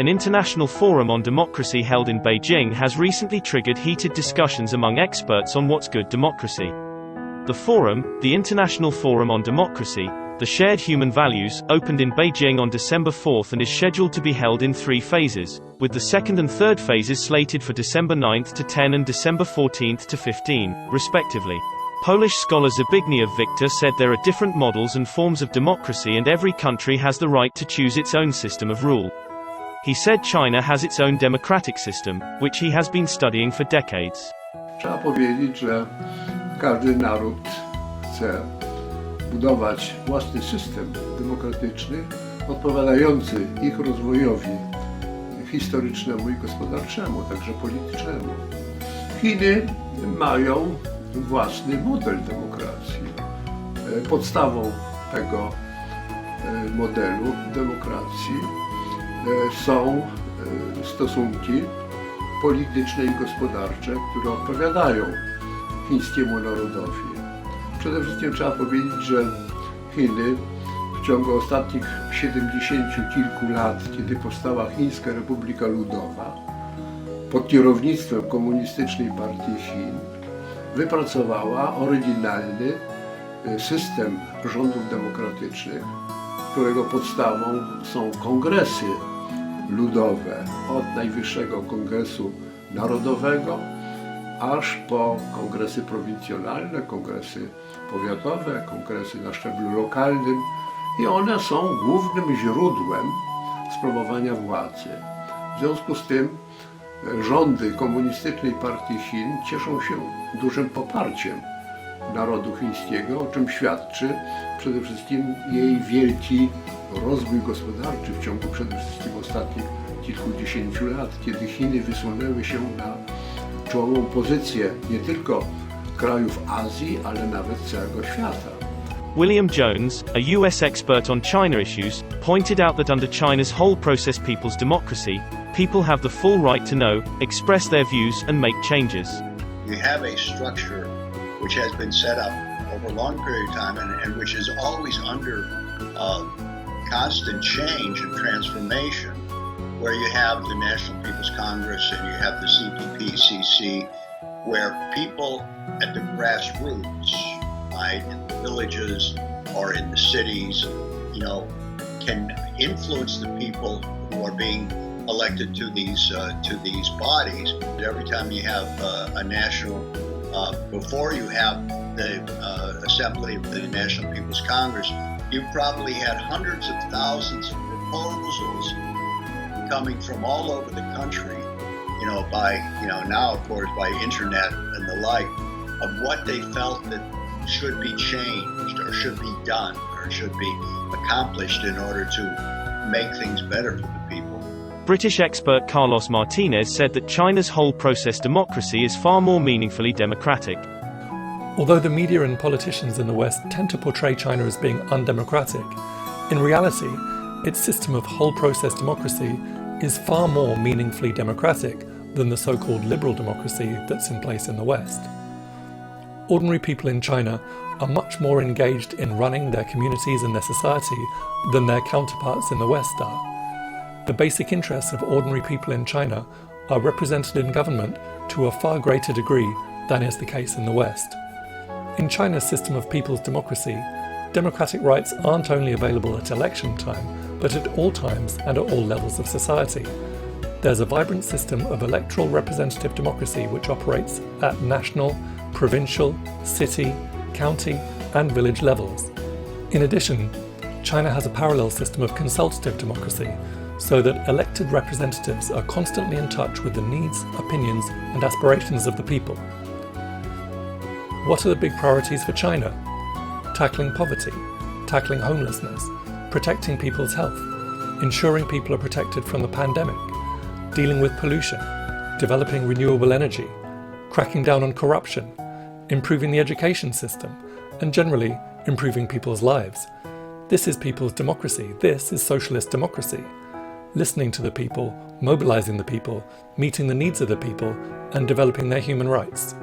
An international forum on democracy held in Beijing has recently triggered heated discussions among experts on what's good democracy. The forum, the International Forum on Democracy, the Shared Human Values, opened in Beijing on December 4 and is scheduled to be held in 3 phases, with the second and third phases slated for December 9 to 10 and December 14 to 15, respectively. Polish scholar Zbigniew Victor said there are different models and forms of democracy and every country has the right to choose its own system of rule. He said China has its own democratic system, which he has been studying for decades. Trzeba powiedzieć, że każdy naród chce budować własny system demokratyczny odpowiadający ich rozwojowi historycznemu i gospodarczemu, także politycznemu. Chiny mają własny model demokracji. Podstawą tego modelu demokracji są stosunki polityczne i gospodarcze, które odpowiadają chińskiemu narodowi. Przede wszystkim trzeba powiedzieć, że Chiny w ciągu ostatnich 70 kilku lat, kiedy powstała Chińska Republika Ludowa, pod kierownictwem Komunistycznej Partii Chin, wypracowała oryginalny system rządów demokratycznych, którego podstawą są kongresy ludowe, od najwyższego kongresu narodowego, aż po kongresy prowincjonalne, kongresy powiatowe, kongresy na szczeblu lokalnym i one są głównym źródłem sprawowania władzy. W związku z tym rządy Komunistycznej Partii Chin cieszą się dużym poparciem narodu chińskiego, o czym świadczy przede wszystkim jej wielki rozwój gospodarczy w ciągu przede wszystkim ostatnich kilkudziesięciu lat, kiedy Chiny wysunęły się na czołową pozycję nie tylko krajów Azji, ale nawet całego świata. William Jones, a US expert on China issues, pointed out that under China's whole process people's democracy, people have the full right to know, express their views and make changes. You have a structure which has been set up over a long period of time and which is always under constant change and transformation, where you have the National People's Congress and you have the CPPCC, where people at the grassroots, right, in the villages or in the cities, can influence the people who are being elected to these bodies. Every time you have a national, before you have the Assembly of the National People's Congress, you probably had hundreds of thousands of proposals coming from all over the country, now of course by internet and the like, of what they felt that should be changed or should be done or should be accomplished in order to make things better for the people. British expert Carlos Martinez said that China's whole process democracy is far more meaningfully democratic. Although the media and politicians in the West tend to portray China as being undemocratic, in reality, its system of whole process democracy is far more meaningfully democratic than the so-called liberal democracy that's in place in the West. Ordinary people in China are much more engaged in running their communities and their society than their counterparts in the West are. The basic interests of ordinary people in China are represented in government to a far greater degree than is the case in the West. In China's system of people's democracy, democratic rights aren't only available at election time, but at all times and at all levels of society. There's a vibrant system of electoral representative democracy which operates at national, provincial, city, county, and village levels. In addition, China has a parallel system of consultative democracy, so that elected representatives are constantly in touch with the needs, opinions, and aspirations of the people. What are the big priorities for China? Tackling poverty, tackling homelessness, protecting people's health, ensuring people are protected from the pandemic, dealing with pollution, developing renewable energy, cracking down on corruption, improving the education system, and generally improving people's lives. This is people's democracy. This is socialist democracy. Listening to the people, mobilizing the people, meeting the needs of the people, and developing their human rights.